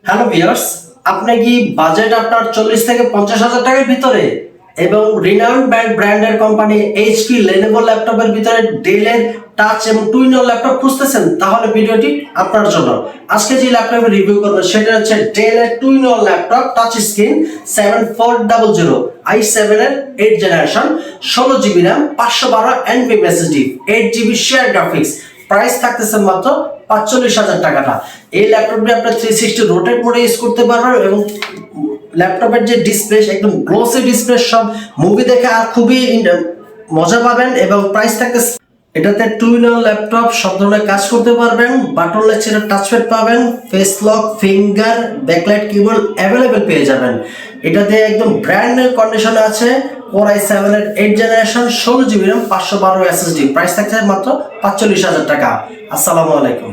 Hello viewers, আপনি কি budget আপনার 40 থেকে 50,000 টাকার ভিতরে এবং রিনাউন্ড ব্র্যান্ডের কোম্পানি এইচপি লেনোভো ল্যাপটপের ভিতরে ডেলের টাচ এবং টুইনর ল্যাপটপ খুঁজতেছেন, তাহলে ভিডিওটি আপনার জন্য। আজকে যে ল্যাপটপের রিভিউ করব সেটা হচ্ছে ডেলের টুইনর ল্যাপটপ টাচ স্ক্রিন 7400 i7 এর 8 generation, 16GB RAM, 512 NVMe SSD, 8GB share graphics. Price থাকতেছে মাত্র 45,000 টাকাটা। এই ল্যাপটপটি আপনার 360 রোটেট মোডে ইউজ করতে পারবেন এবং ল্যাপটপের যে ডিসপ্লে একদম গ্লোসি ডিসপ্লে, সব মুভি দেখে আর খুবই মজা পাবেন। এবং প্রাইস থাকতেছে, এটাতে টুইনর ল্যাপটপ সব ধরনের কাজ করতে পারবেন, বাটন লেকচারের টাচপ্যাড পাবেন, face lock, finger, backlight keyboard available পেয়ে যাবেন। এটাতে একদম ব্র্যান্ড নিউ কন্ডিশনে আছে। Core i7 এর 8 generation, 16GB RAM, 512 SSD। Price থাকছে মাত্র 45,000 টাকা। আসসালামু আলাইকুম।